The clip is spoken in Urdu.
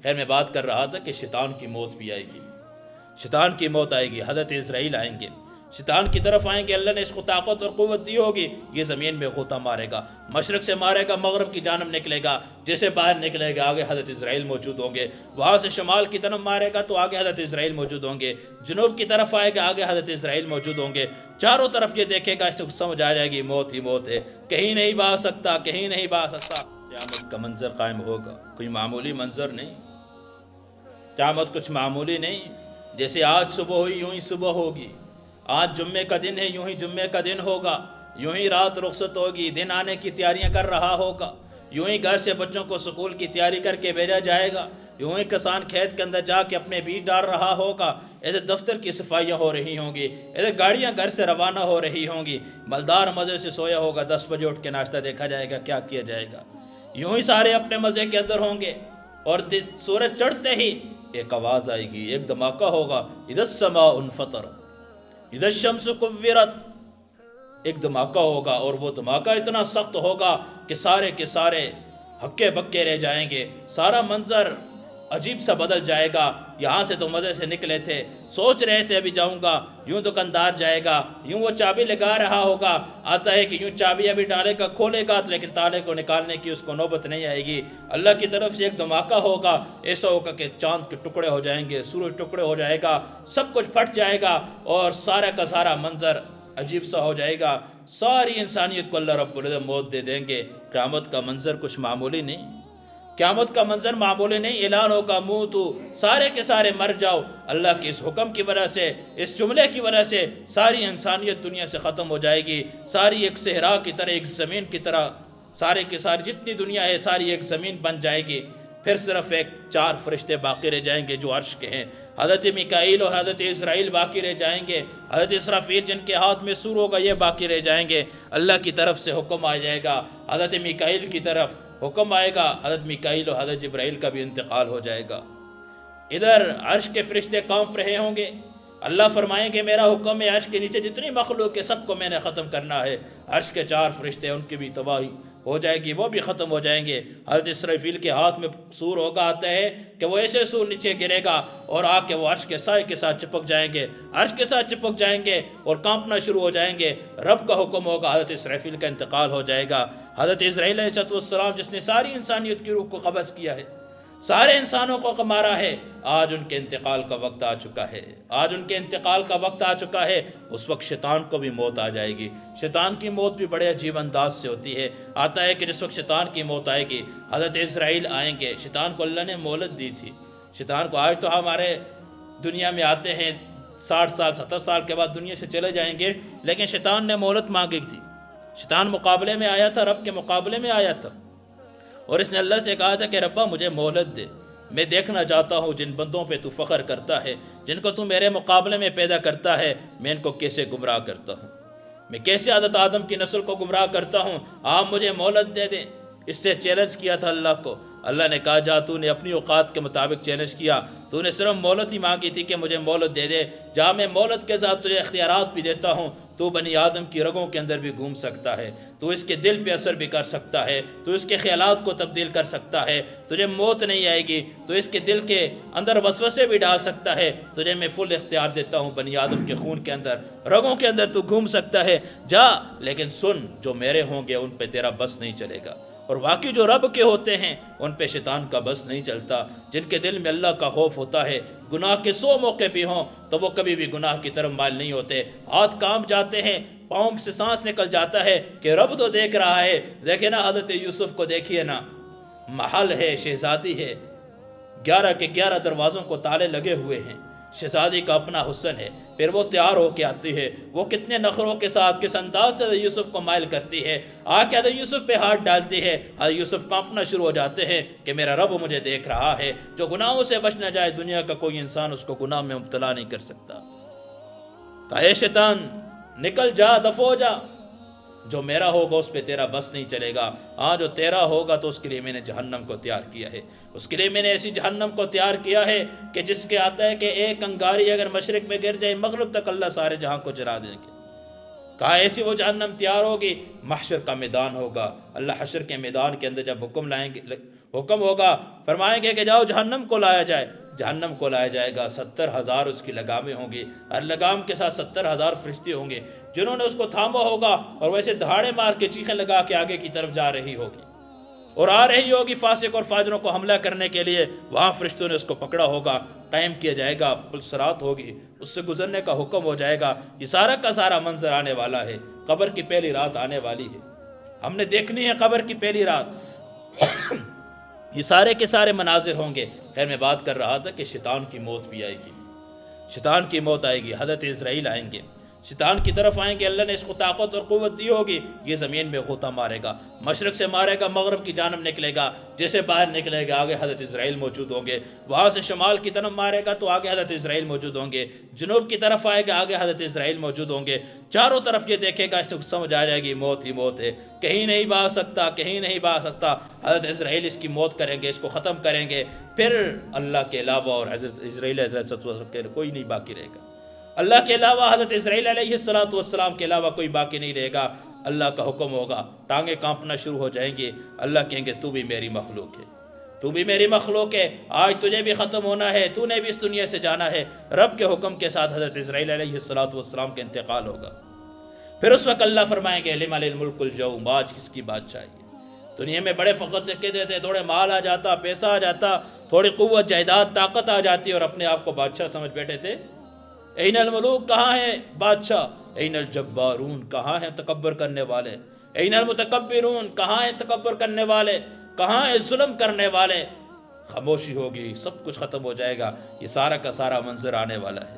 خیر میں بات کر رہا تھا کہ شیطان کی موت بھی آئے گی، شیطان کی موت آئے گی، حضرت اسرائیل آئیں گے، شیطان کی طرف آئیں گے، اللہ نے اس کو طاقت اور قوت دی ہوگی، یہ زمین میں غوطہ مارے گا، مشرق سے مارے گا، مغرب کی جانب نکلے گا، جیسے باہر نکلے گا آگے حضرت اسرائیل موجود ہوں گے، وہاں سے شمال کی طرف مارے گا تو آگے حضرت اسرائیل موجود ہوں گے، جنوب کی طرف آئے گا آگے حضرت اسرائیل موجود ہوں گے، چاروں طرف یہ دیکھے گا، اس کو سمجھ آ جائے گی موت ہی موت ہے، کہیں نہیں بھاگ سکتا، کہیں نہیں بھاگ سکتا۔ قیامت کا منظر قائم ہوگا، کوئی معمولی منظر نہیں، قیامت کچھ معمولی نہیں، جیسے آج صبح ہوئی یوں ہی صبح ہوگی، آج جمعے کا دن ہے یوں ہی جمعے کا دن ہوگا، یوں ہی رات رخصت ہوگی، دن آنے کی تیاریاں کر رہا ہوگا، یوں ہی گھر سے بچوں کو سکول کی تیاری کر کے بھیجا جائے گا، یوں ہی کسان کھیت کے اندر جا کے اپنے بیج ڈال رہا ہوگا، ادھر دفتر کی صفائیاں ہو رہی ہوں گی، ادھر گاڑیاں گھر سے روانہ ہو رہی ہوں گی، مالدار مزے سے سویا ہوگا، 10 بجے اٹھ کے ناشتہ دیکھا جائے گا کیا کیا جائے گا، یوں ہی سارے اپنے مزے کے اندر ہوں گے، اور سورج چڑھتے ہی ایک آواز آئے گی، ایک دھماکہ ہوگا، اذا السماء انفطرت اذا الشمس کورت، ایک دھماکہ ہوگا، اور وہ دھماکہ اتنا سخت ہوگا کہ سارے کے سارے ہکے بکے رہ جائیں گے، سارا منظر عجیب سا بدل جائے گا، یہاں سے تو مزے سے نکلے تھے، سوچ رہے تھے ابھی جاؤں گا، یوں دکاندار جائے گا، یوں وہ چابی لگا رہا ہوگا، آتا ہے کہ یوں چابی ابھی ڈالے گا کھولے گا لیکن تالے کو نکالنے کی اس کو نوبت نہیں آئے گی، اللہ کی طرف سے ایک دھماکہ ہوگا، ایسا ہوگا کہ چاند کے ٹکڑے ہو جائیں گے، سورج ٹکڑے ہو جائے گا، سب کچھ پھٹ جائے گا، اور سارا کا سارا منظر عجیب سا ہو جائے گا، ساری انسانیت کو اللہ رب العزت موت دے دیں گے۔ قیامت کا منظر کچھ معمولی نہیں، قیامت کا منظر معمولی نہیں، اعلان ہوگا موتو، سارے کے سارے مر جاؤ، اللہ کے اس حکم کی وجہ سے، اس جملے کی وجہ سے ساری انسانیت دنیا سے ختم ہو جائے گی، ساری ایک صحرا کی طرح، ایک زمین کی طرح، سارے کے سارے جتنی دنیا ہے ساری ایک زمین بن جائے گی، پھر صرف ایک 4 فرشتے باقی رہ جائیں گے جو عرش کے ہیں، حضرت میکائیل اور حضرت اسرائیل باقی رہ جائیں گے، حضرت اسرافیل جن کے ہاتھ میں سور ہوگا یہ باقی رہ جائیں گے، اللہ کی طرف سے حکم آ جائے گا، حضرت میکائیل کی طرف حکم آئے گا، حضرت میکائیل اور حضرت جبرائیل کا بھی انتقال ہو جائے گا، ادھر عرش کے فرشتے کانپ رہے ہوں گے، اللہ فرمائیں گے میرا حکم ہے عرش کے نیچے جتنی مخلوق ہے سب کو میں نے ختم کرنا ہے، عرش کے 4 فرشتے ان کی بھی تباہی ہو جائے گی، وہ بھی ختم ہو جائیں گے، حضرت اسرافیل کے ہاتھ میں سور ہوگا، آتا ہے کہ وہ ایسے سور نیچے گرے گا اور آ کے وہ عرش کے سائے کے ساتھ چپک جائیں گے، عرش کے ساتھ چپک جائیں گے اور کانپنا شروع ہو جائیں گے، رب کا حکم ہوگا، حضرت اسرافیل کا انتقال ہو جائے گا، حضرت اسرائیل علیہ السلام جس نے ساری انسانیت کی روح کو قبض کیا ہے، سارے انسانوں کو مارا ہے، آج ان کے انتقال کا وقت آ چکا ہے، آج ان کے انتقال کا وقت آ چکا ہے، اس وقت شیطان کو بھی موت آ جائے گی، شیطان کی موت بھی بڑے عجیب انداز سے ہوتی ہے، آتا ہے کہ جس وقت شیطان کی موت آئے گی، حضرت اسرائیل آئیں گے، شیطان کو اللہ نے مہلت دی تھی، شیطان کو آج تو ہمارے دنیا میں آتے ہیں 60 سال 70 سال کے بعد دنیا سے چلے جائیں گے، لیکن شیطان نے مہلت مانگی تھی، شیطان مقابلے میں آیا تھا، رب کے مقابلے میں آیا تھا، اور اس نے اللہ سے کہا تھا کہ ربا مجھے مہلت دے، میں دیکھنا چاہتا ہوں جن بندوں پہ تو فخر کرتا ہے، جن کو تو میرے مقابلے میں پیدا کرتا ہے، میں ان کو کیسے گمراہ کرتا ہوں، میں کیسے حضرت آدم کی نسل کو گمراہ کرتا ہوں، آپ مجھے مہلت دے دیں۔ اس سے چیلنج کیا تھا اللہ کو، اللہ نے کہا جا تو نے اپنی اوقات کے مطابق چیلنج کیا، تو نے صرف مہلت ہی مانگی تھی کہ مجھے مہلت دے دے، جا میں مہلت کے ساتھ تجھے اختیارات بھی دیتا ہوں، تو بنی آدم کی رگوں کے اندر بھی گھوم سکتا ہے، تو اس کے دل پہ اثر بھی کر سکتا ہے، تو اس کے خیالات کو تبدیل کر سکتا ہے، تجھے موت نہیں آئے گی، تو اس کے دل کے اندر وسوسے بھی ڈال سکتا ہے، تجھے میں فل اختیار دیتا ہوں، بنی آدم کے خون کے اندر رگوں کے اندر تو گھوم سکتا ہے، جا، لیکن سن جو میرے ہوں گے ان پہ تیرا بس نہیں چلے گا، اور واقعی جو رب کے ہوتے ہیں ان پہ شیطان کا بس نہیں چلتا، جن کے دل میں اللہ کا خوف ہوتا ہے، گناہ کے 100 موقع بھی ہوں تو وہ کبھی بھی گناہ کی طرف مائل نہیں ہوتے، ہاتھ کانپ جاتے ہیں، پاؤں سے سانس نکل جاتا ہے کہ رب تو دیکھ رہا ہے، دیکھیں نا حضرت یوسف کو دیکھیے نا، محل ہے، شہزادی ہے، 11 کے 11 دروازوں کو تالے لگے ہوئے ہیں، شہزادی کا اپنا حسن ہے، پھر وہ تیار ہو کے آتی ہے، وہ کتنے نخروں کے ساتھ کس انداز سے حضرت یوسف کو مائل کرتی ہے، آ کے حضرت یوسف پہ ہاتھ ڈالتی ہے، حضرت یوسف کانپنا شروع ہو جاتے ہیں کہ میرا رب مجھے دیکھ رہا ہے، جو گناہوں سے بچ نہ جائے دنیا کا کوئی انسان اس کو گناہ میں مبتلا نہیں کر سکتا، کہا اے شیطان نکل جا، دفع ہو جا، جو میرا ہوگا اس پہ تیرا بس نہیں چلے گا، ہاں جو تیرا ہوگا تو اس کے لیے میں نے جہنم کو تیار کیا ہے، اس کے لیے میں نے ایسی جہنم کو تیار کیا ہے کہ جس کے آتا ہے کہ ایک انگاری اگر مشرق میں گر جائے مغرب تک اللہ سارے جہاں کو جلا دیں گے، کہا ایسی وہ جہنم تیار ہوگی، محشر کا میدان ہوگا، اللہ حشر کے میدان کے اندر جب حکم ہوگا، فرمائیں گے کہ جاؤ جہنم کو لایا جائے، جہنم کو لایا جائے گا، 70,000 اس کی لگامیں ہوں گی، ہر لگام کے ساتھ 70,000 فرشتے ہوں گے جنہوں نے اس کو تھاما ہوگا، اور ویسے دہاڑے مار کے چیخیں لگا کے آگے کی طرف جا رہی ہوگی، اور آ رہی ہوگی فاسق اور فاجروں کو حملہ کرنے کے لیے، وہاں فرشتوں نے اس کو پکڑا ہوگا، قائم کیا جائے گا، پلسرات ہوگی، اس سے گزرنے کا حکم ہو جائے گا۔ یہ سارا کا سارا منظر آنے والا ہے، قبر کی پہلی رات آنے والی ہے، ہم نے دیکھنی ہے قبر کی پہلی رات۔ یہ سارے کے سارے مناظر ہوں گے۔ خیر میں بات کر رہا تھا کہ شیطان کی موت بھی آئے گی، شیطان کی موت آئے گی، حضرت اسرائیل آئیں گے، شیطان کی طرف آئیں گے، اللہ نے اس کو طاقت اور قوت دی ہوگی، یہ زمین میں غوطہ مارے گا، مشرق سے مارے گا، مغرب کی جانب نکلے گا، جیسے باہر نکلے گا آگے حضرت اسرائیل موجود ہوں گے، وہاں سے شمال کی طرف مارے گا تو آگے حضرت اسرائیل موجود ہوں گے، جنوب کی طرف آئے گا آگے حضرت اسرائیل موجود ہوں گے، چاروں طرف یہ دیکھے گا، اس کو سمجھ آ جائے گی موت ہی موت ہے، کہیں نہیں بھاگ سکتا، کہیں نہیں بھاگ سکتا، حضرت اسرائیل اس کی موت کریں گے، اس کو ختم کریں گے، پھر اللہ کے علاوہ اور حضرت اسرائیل کوئی نہیں باقی رہے گا، اللہ کے علاوہ حضرت اسرائیل علیہ السلام کے علاوہ کوئی باقی نہیں رہے گا، اللہ کا حکم ہوگا، ٹانگیں کانپنا شروع ہو جائیں گے، اللہ کہیں گے تو بھی میری مخلوق ہے، تو بھی میری مخلوق ہے، آج تجھے بھی ختم ہونا ہے، تو نے بھی اس دنیا سے جانا ہے، رب کے حکم کے ساتھ حضرت اسرائیل علیہ السلام کا انتقال ہوگا۔ پھر اس وقت اللہ فرمائیں گے لمن الملک اليوم، آج کس کی بادشاہی ہے؟ دنیا میں بڑے فخر سے کہتے تھے، تھوڑے مال آ جاتا، پیسہ آ جاتا، تھوڑی قوت جائیداد طاقت آ جاتی اور اپنے آپ کو بادشاہ سمجھ بیٹھے تھے۔ این الملوک، کہاں ہیں بادشاہ؟ این الجبارون، کہاں ہیں تکبر کرنے والے؟ این المتکبرون، کہاں ہیں تکبر کرنے والے؟ کہاں ہیں ظلم کرنے والے؟ خاموشی ہوگی، سب کچھ ختم ہو جائے گا، یہ سارا کا سارا منظر آنے والا ہے۔